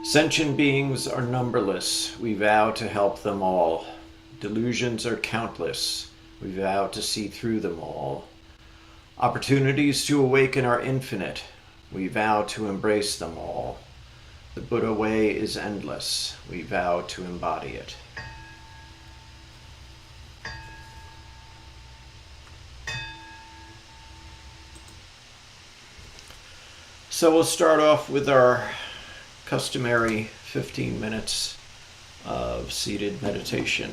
Sentient beings are numberless. We vow to help them all. Delusions are countless. We vow to see through them all. Opportunities to awaken are infinite. We vow to embrace them all. The Buddha way is endless. We vow to embody it. So we'll start off with our customary 15 minutes of seated meditation.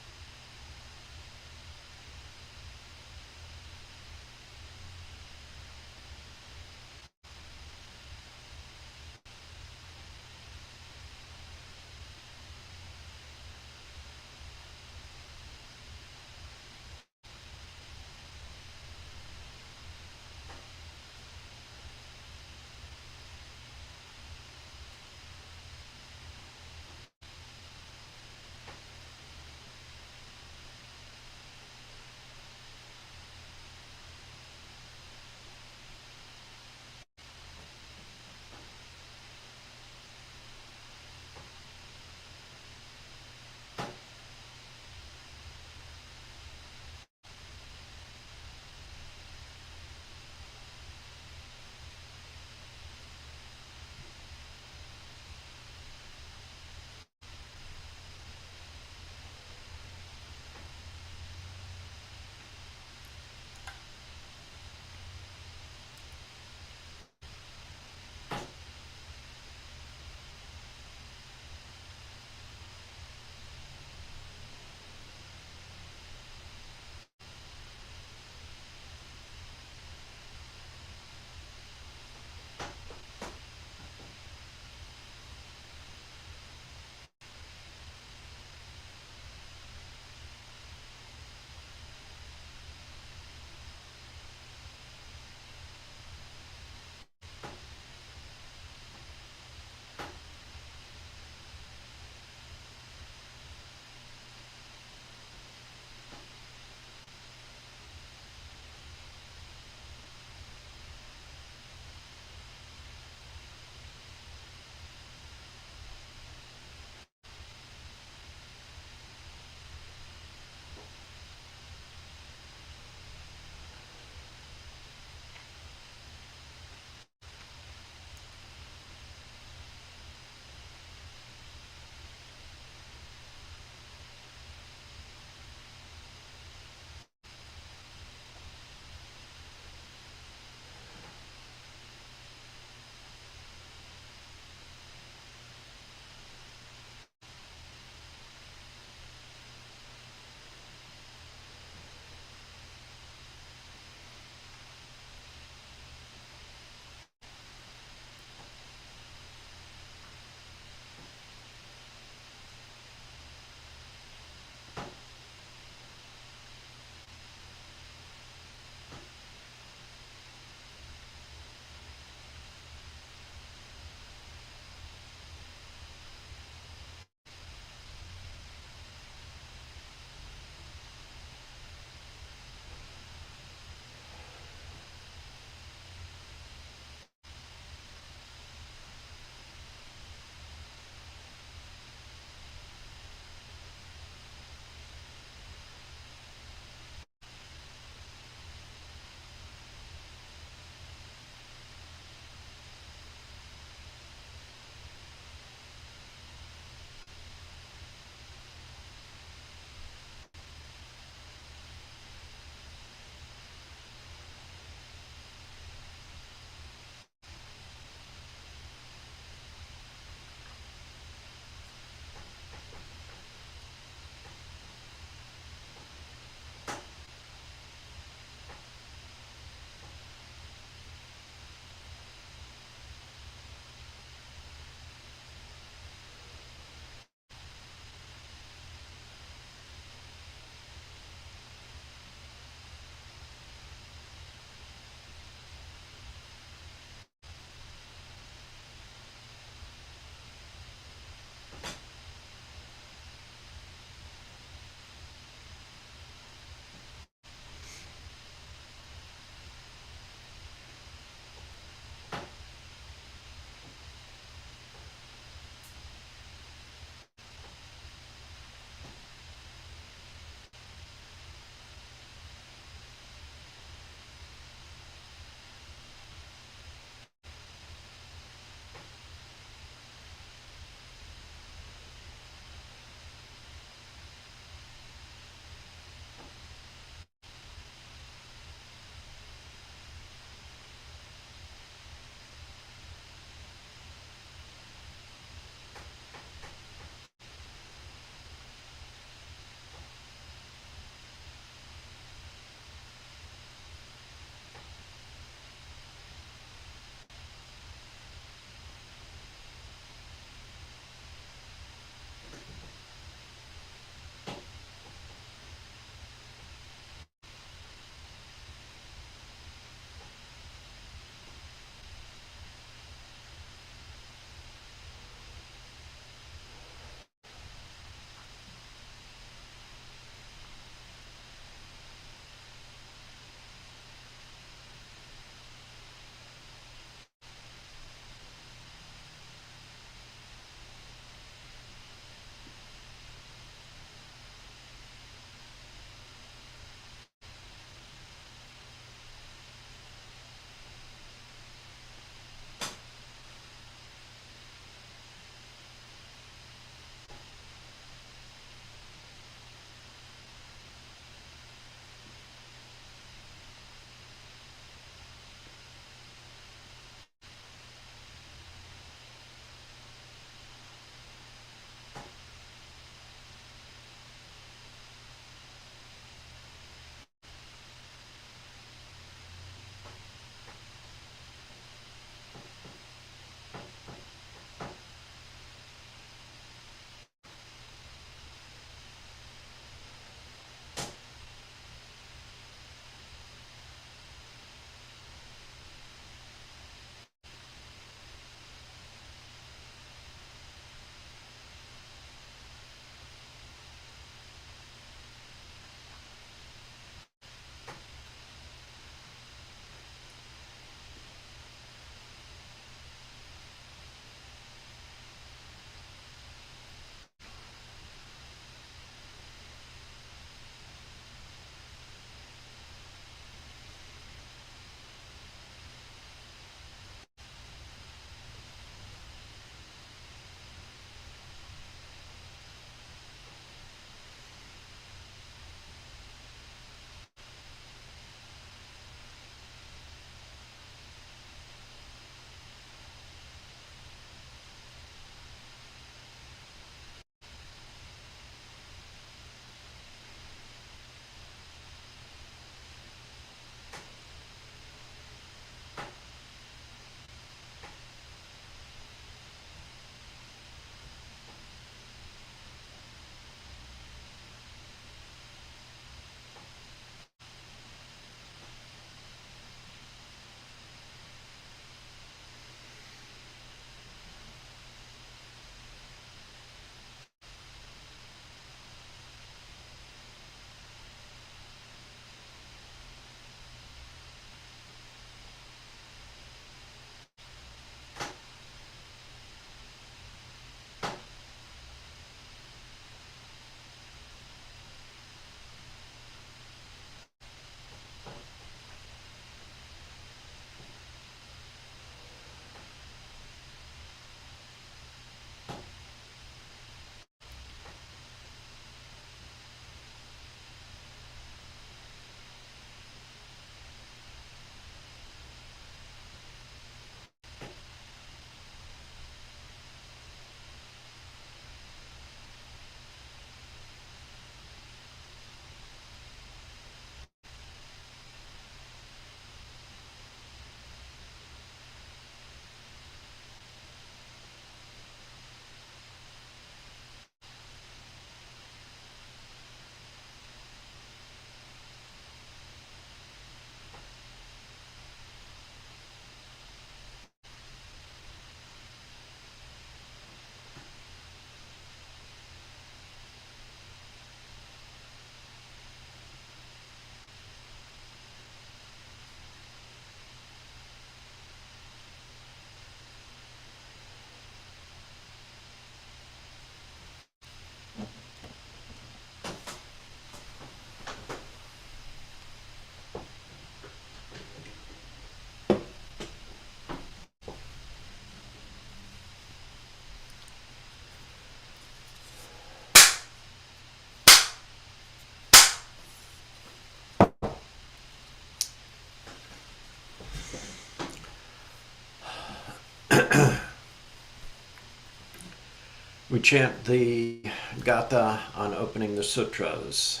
We chant the Gatha on opening the sutras.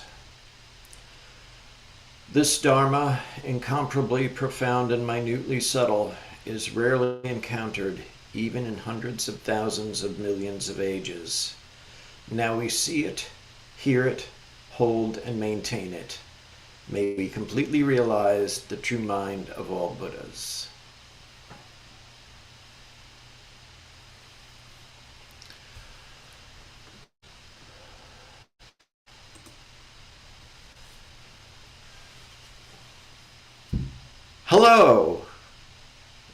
This Dharma, incomparably profound and minutely subtle, is rarely encountered, even in hundreds of thousands of millions of ages. Now we see it, hear it, hold and maintain it. May we completely realize the true mind of all Buddhas. Hello!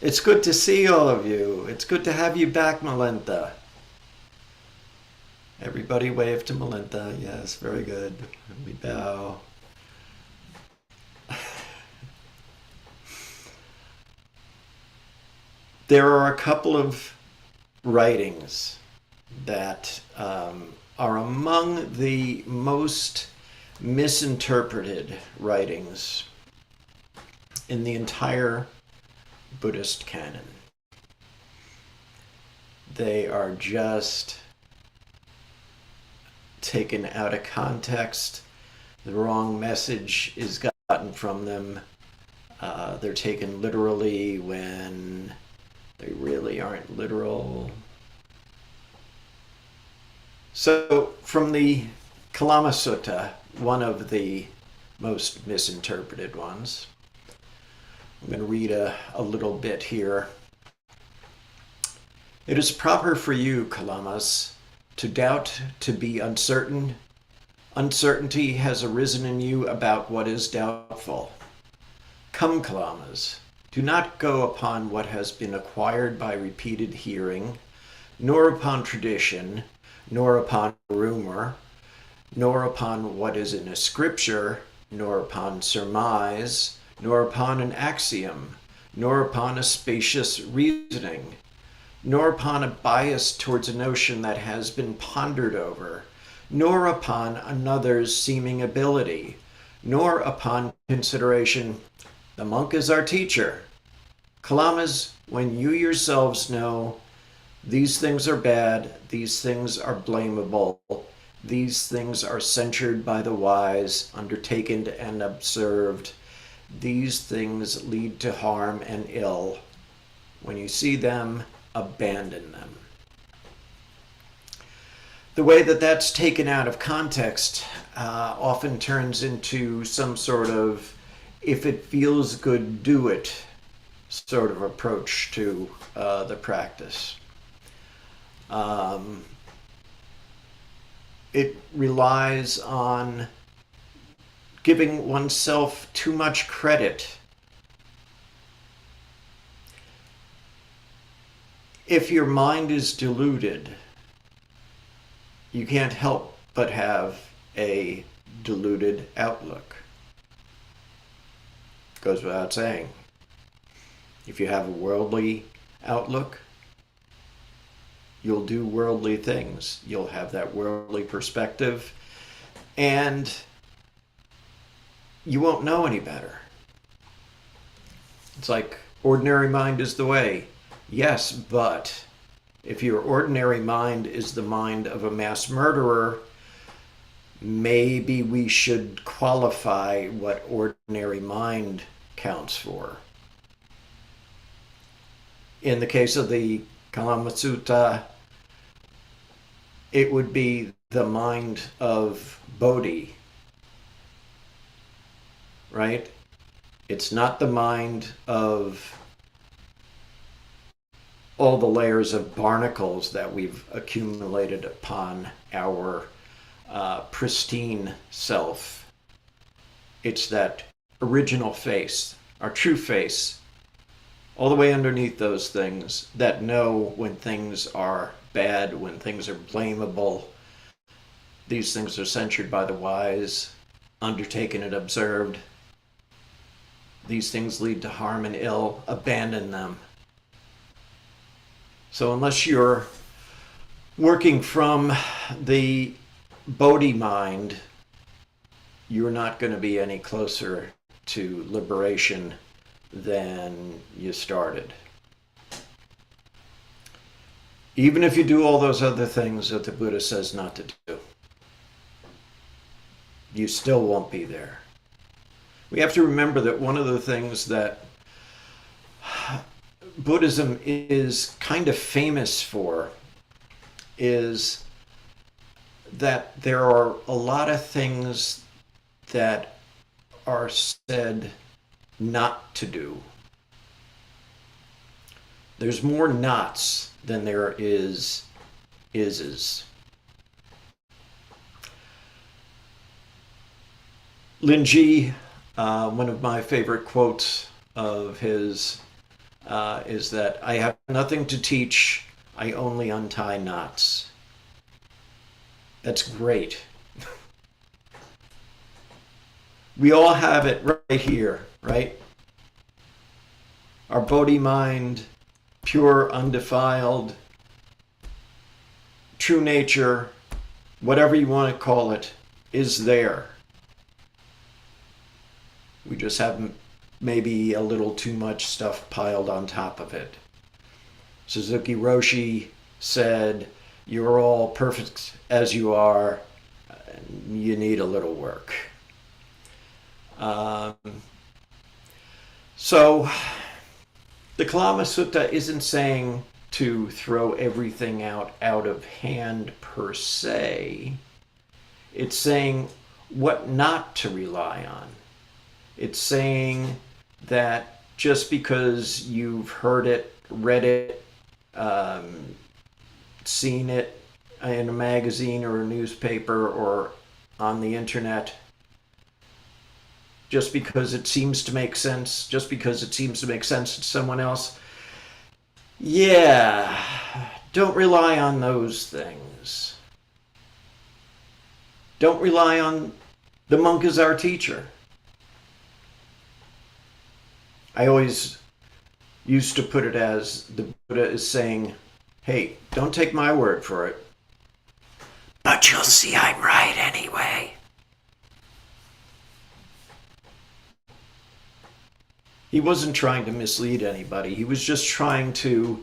It's good to see all of you. It's good to have you back, Melinda. Everybody wave to Melinda. Yes, very good. We bow. There are a couple of writings that are among the most misinterpreted writings in the entire Buddhist canon. They are just taken out of context. The wrong message is gotten from them. They're taken literally when they really aren't literal. So from the Kalama Sutta, one of the most misinterpreted ones, I'm going to read a little bit here. It is proper for you, Kalamas, to doubt, to be uncertain. Uncertainty has arisen in you about what is doubtful. Come, Kalamas, do not go upon what has been acquired by repeated hearing, nor upon tradition, nor upon rumor, nor upon what is in a scripture, nor upon surmise, nor upon an axiom, nor upon a spacious reasoning, nor upon a bias towards a notion that has been pondered over, nor upon another's seeming ability, nor upon consideration, the monk is our teacher. Kalamas, when you yourselves know these things are bad, these things are blamable, these things are censured by the wise, undertaken and observed, these things lead to harm and ill. When you see them, abandon them. The way that that's taken out of context often turns into some sort of, if it feels good, do it sort of approach to the practice. It relies on giving oneself too much credit. If your mind is deluded, you can't help but have a deluded outlook. Goes without saying. If you have a worldly outlook, you'll do worldly things. You'll have that worldly perspective, and you won't know any better. It's like ordinary mind is the way. Yes, but if your ordinary mind is the mind of a mass murderer, maybe we should qualify what ordinary mind counts for. In the case of the Kalama Sutta, it would be the mind of Bodhi, right? It's not the mind of all the layers of barnacles that we've accumulated upon our pristine self. It's that original face, our true face, all the way underneath those things that know when things are bad, when things are blamable. These things are censured by the wise, undertaken and observed. These things lead to harm and ill. Abandon them. So unless you're working from the Bodhi mind, you're not going to be any closer to liberation than you started. Even if you do all those other things that the Buddha says not to do, you still won't be there. We have to remember that one of the things that Buddhism is kind of famous for is that there are a lot of things that are said not to do. There's more nots than there is ises. Lin Ji, one of my favorite quotes of his is that I have nothing to teach, I only untie knots. That's great. We all have it right here, right? Our Bodhi mind, pure, undefiled, true nature, whatever you want to call it, is there. We just have maybe a little too much stuff piled on top of it. Suzuki Roshi said, "You're all perfect as you are. You need a little work." So the Kalama Sutta isn't saying to throw everything out of hand per se. It's saying what not to rely on. It's saying that just because you've heard it, read it, seen it in a magazine or a newspaper or on the internet, just because it seems to make sense, just because it seems to make sense to someone else, yeah, don't rely on those things. Don't rely on the monk as our teacher. I always used to put it as the Buddha is saying, hey, don't take my word for it, but you'll see I'm right anyway. He wasn't trying to mislead anybody. He was just trying to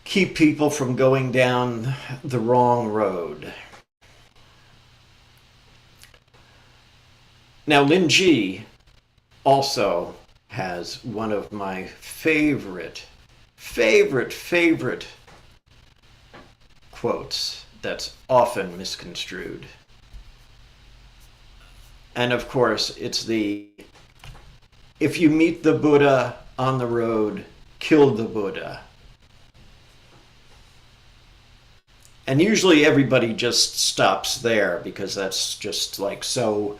keep people from going down the wrong road. Now, Lin Ji also has one of my favorite quotes that's often misconstrued. And of course, it's the, if you meet the Buddha on the road, kill the Buddha. And usually everybody just stops there because that's just like so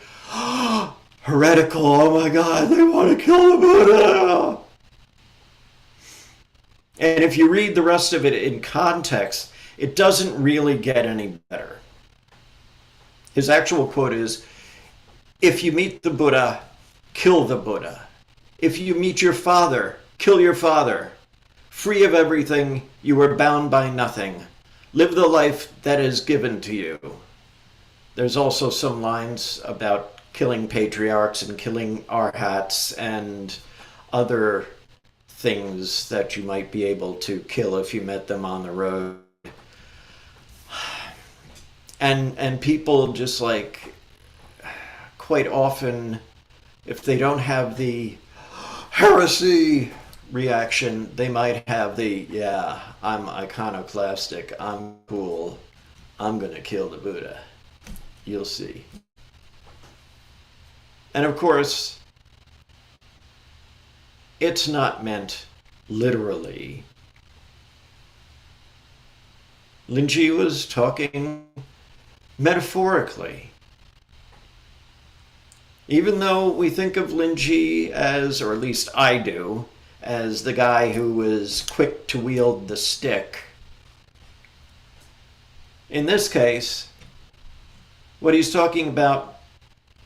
heretical. Oh my God, they want to kill the Buddha. And if you read the rest of it in context, it doesn't really get any better. His actual quote is, if you meet the Buddha, kill the Buddha. If you meet your father, kill your father. Free of everything, you are bound by nothing. Live the life that is given to you. There's also some lines about killing patriarchs and killing arhats and other things that you might be able to kill if you met them on the road. And people just like, quite often, if they don't have the heresy reaction, they might have the, yeah, I'm iconoclastic, I'm cool, I'm gonna kill the Buddha. You'll see. And of course, it's not meant literally. Lin Ji was talking metaphorically. Even though we think of Lin Ji as, or at least I do, as the guy who was quick to wield the stick, in this case, what he's talking about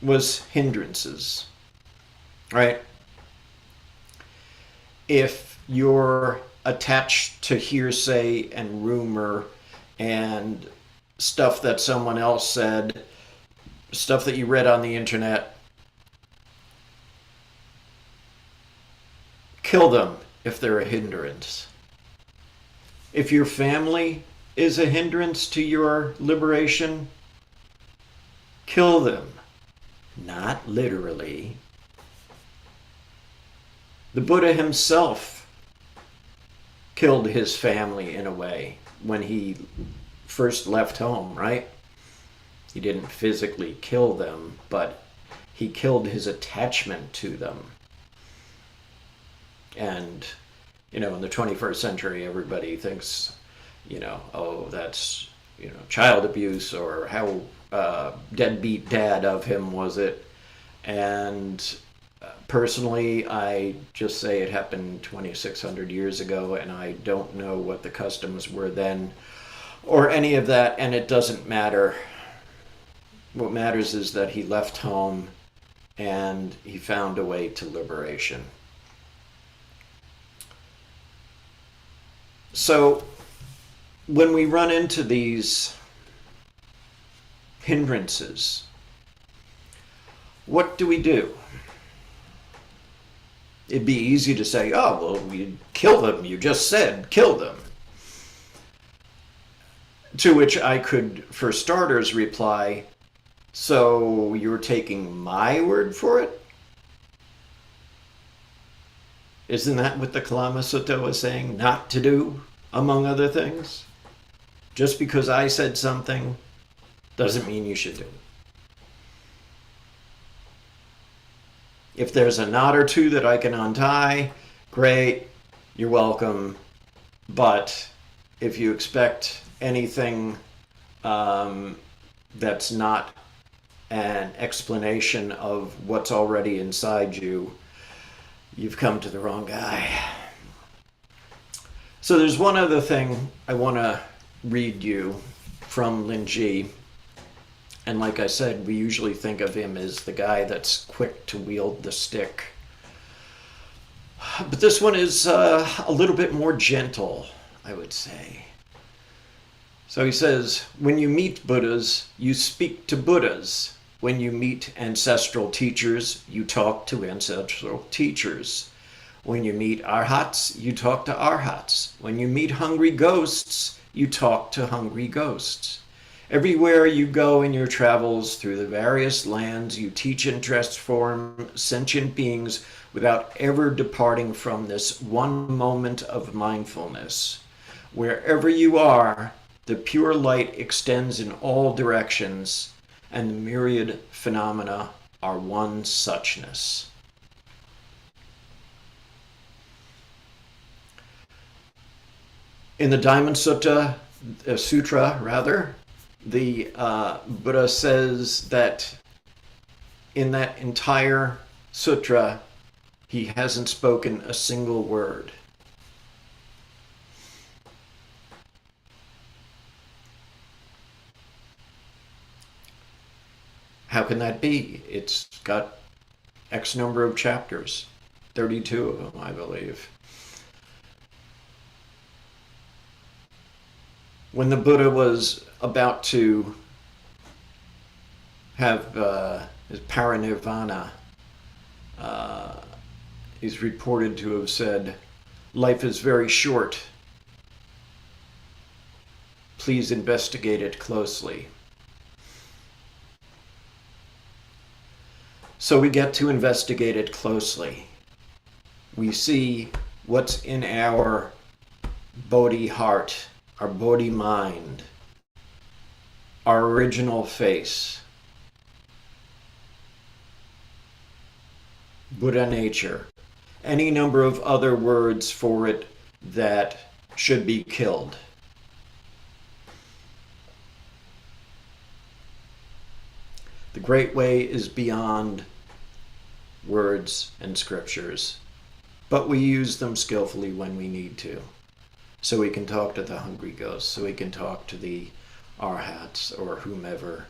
was hindrances, right? If you're attached to hearsay and rumor and stuff that someone else said, stuff that you read on the internet, kill them if they're a hindrance. If your family is a hindrance to your liberation, kill them. Not literally. The Buddha himself killed his family in a way when he first left home, right? He didn't physically kill them, but he killed his attachment to them. And, in the 21st century, everybody thinks, oh, that's, child abuse, or how deadbeat dad of him was it. And personally, I just say it happened 2,600 years ago, and I don't know what the customs were then or any of that, and it doesn't matter. What matters is that he left home and he found a way to liberation. So when we run into these hindrances, what do? It'd be easy to say, oh, well, we kill them. You just said kill them. To which I could, for starters, reply, so you're taking my word for it? Isn't that what the Kalama Sutta was saying not to do, among other things? Just because I said something doesn't mean you should do it. If there's a knot or two that I can untie, great, you're welcome. But if you expect anything that's not an explanation of what's already inside you, you've come to the wrong guy. So there's one other thing I want to read you from Linji. And like I said, we usually think of him as the guy that's quick to wield the stick. But this one is a little bit more gentle, I would say. So he says, when you meet Buddhas, you speak to Buddhas. When you meet ancestral teachers, you talk to ancestral teachers. When you meet arhats, you talk to arhats. When you meet hungry ghosts, you talk to hungry ghosts. Everywhere you go in your travels through the various lands, you teach and transform sentient beings without ever departing from this one moment of mindfulness. Wherever you are, the pure light extends in all directions, and the myriad phenomena are one suchness. In the Diamond Sutra, the Buddha says that in that entire sutra, he hasn't spoken a single word. How can that be? It's got X number of chapters, 32 of them, I believe. When the Buddha was about to have his parinirvana, he's reported to have said, "Life is very short. Please investigate it closely." So we get to investigate it closely. We see what's in our Bodhi heart, our Bodhi mind, our original face, Buddha nature, any number of other words for it that should be killed. The Great Way is beyond words and scriptures, but we use them skillfully when we need to. So we can talk to the hungry ghosts, so we can talk to the arhats or whomever.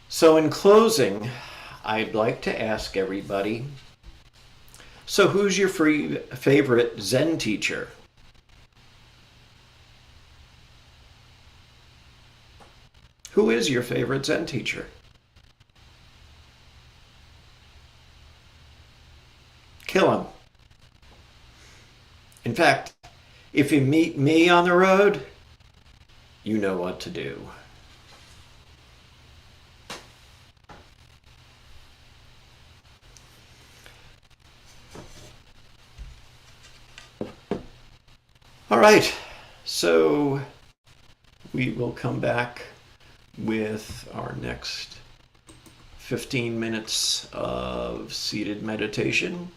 So in closing, I'd like to ask everybody, so who's your favorite Zen teacher? Who is your favorite Zen teacher? Kill him. In fact, if you meet me on the road, you know what to do. All right, so we will come back with our next 15 minutes of seated meditation.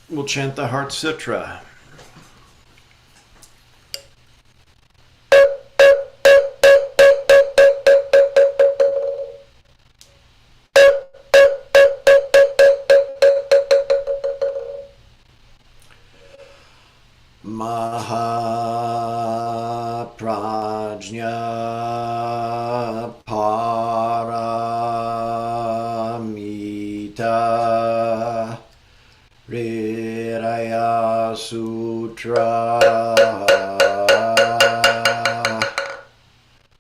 We'll chant the Heart Sutra. Mahaprajna Paramita Hridaya Sutra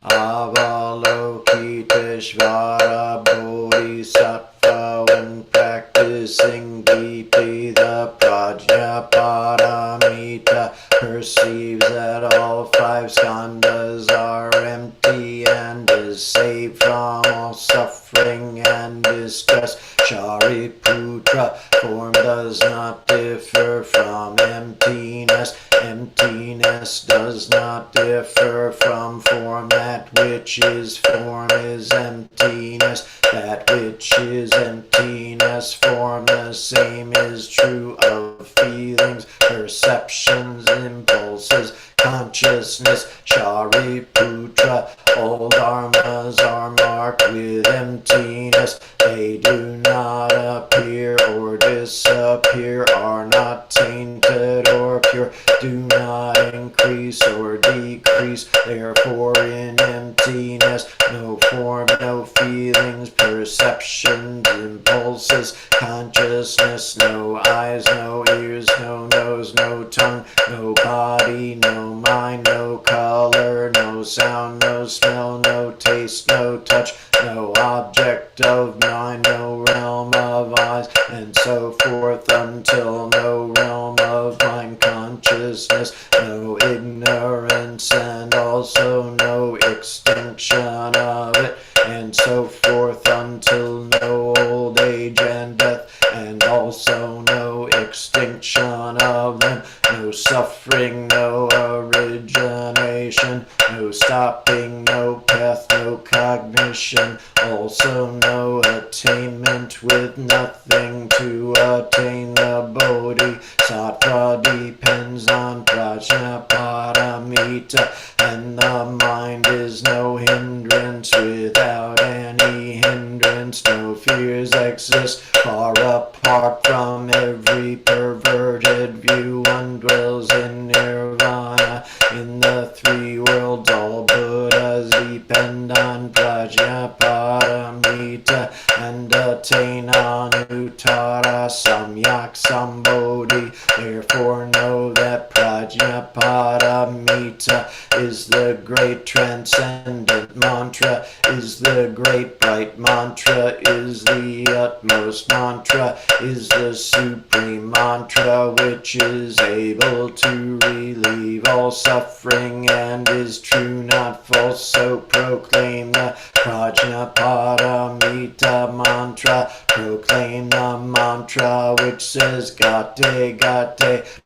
Avalokiteshvara Bodhisattva when practicing deeply the Prajna Paramita perceives that all five skandhas are empty and is saved from all suffering and distress. Shariputra, form does not differ from emptiness. Emptiness does not differ from form. That which is form is emptiness. That which is emptiness, form. The same is true of feelings, perceptions, impulses, consciousness. Shariputra, all dharmas are marked with emptiness. They do not appear or disappear, are not tainted or pure, do not increase or decrease. Therefore in emptiness, no form, no feelings, perceptions, impulses, consciousness, no eyes, no ears, no nose, no tongue, no body, no mind, no color, no sound, no smell, no taste, no touch, no object of mind, no realm of eyes, and so forth until no realm of mind consciousness, no ignorance, and also no extinction of it, and so forth until no old age and death, and also no extinction of them, no suffering, no origination, no stopping, no path, no cognition, also no attainment, with nothing to attain. The bodhisattva depends on prajna paramita, and the mind is no hindrance. Without any hindrance, no fears exist. Far apart from every perverted view, one dwells in nirvana. In the three worlds, all Buddhas depend on prajna paramita and attain anuttara samyak sambodhi. Therefore know that prajna paramita is the great transcendent mantra, is the great bright mantra, is the utmost mantra, is the supreme mantra, which is able to relieve all suffering and is true, not false. So proclaim the prajna paramita mantra. Proclaim the mantra which says gate gate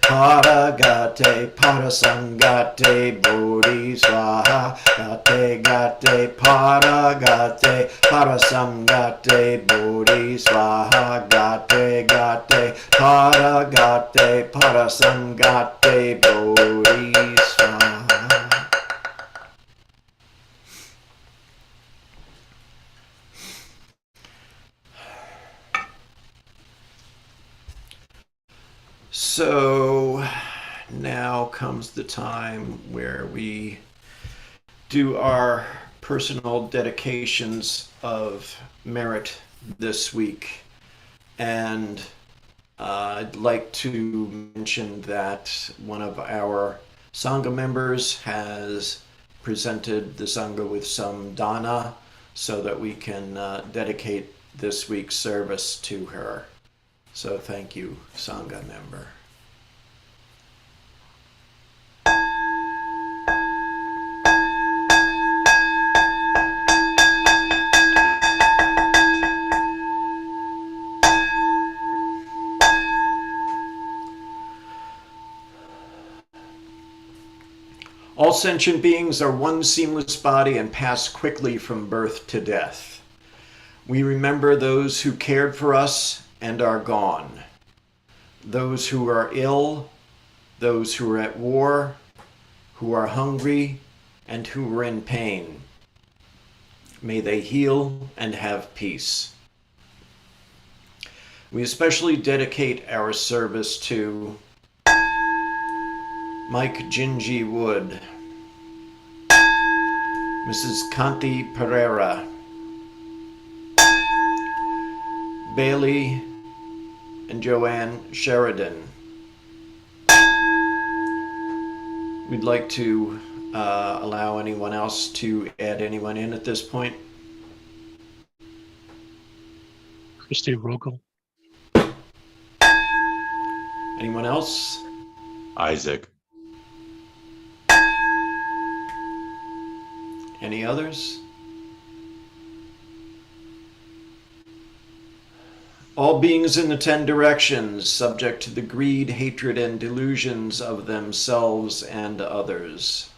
paragate parasangate bodhi swaha. Gate gate paragate parasamgate bodhi swaha. Gate gate paragate parasamgate bodhi swaha. So now comes the time where we do our personal dedications of merit this week. And I'd like to mention that one of our Sangha members has presented the Sangha with some dana so that we can dedicate this week's service to her. So thank you, Sangha member. All sentient beings are one seamless body and pass quickly from birth to death. We remember those who cared for us and are gone, those who are ill, those who are at war, who are hungry, and who are in pain. May they heal and have peace. We especially dedicate our service to Mike Gingy Wood, Mrs. Kanti Pereira, Bailey and Joanne Sheridan. We'd like to allow anyone else to add anyone in at this point. Christy Rogel. Anyone else? Isaac. Any others? All beings in the 10 directions, subject to the greed, hatred, and delusions of themselves and others.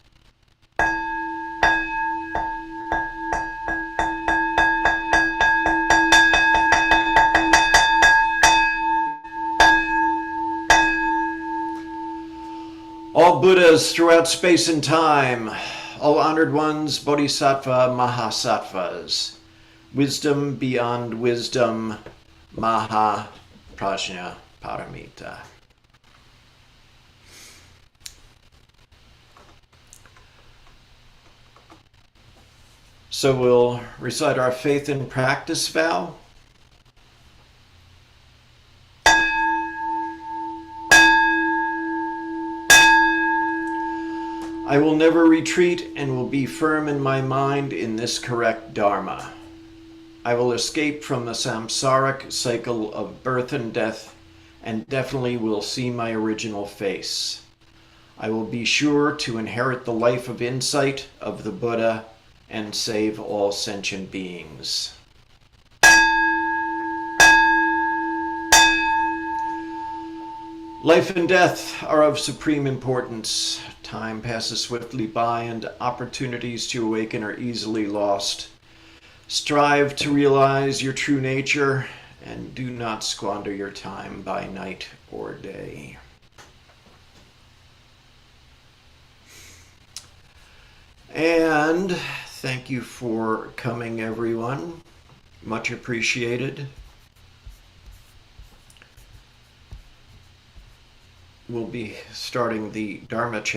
All Buddhas throughout space and time, all honored ones, bodhisattva, mahasattvas, wisdom beyond wisdom, Maha Prajna Paramita. So we'll recite our faith and practice vow. I will never retreat and will be firm in my mind in this correct Dharma. I will escape from the samsaric cycle of birth and death and definitely will see my original face. I will be sure to inherit the life of insight of the Buddha and save all sentient beings. Life and death are of supreme importance. Time passes swiftly by and opportunities to awaken are easily lost. Strive to realize your true nature and do not squander your time by night or day. And thank you for coming, everyone. Much appreciated. We'll be starting the Dharma chapter.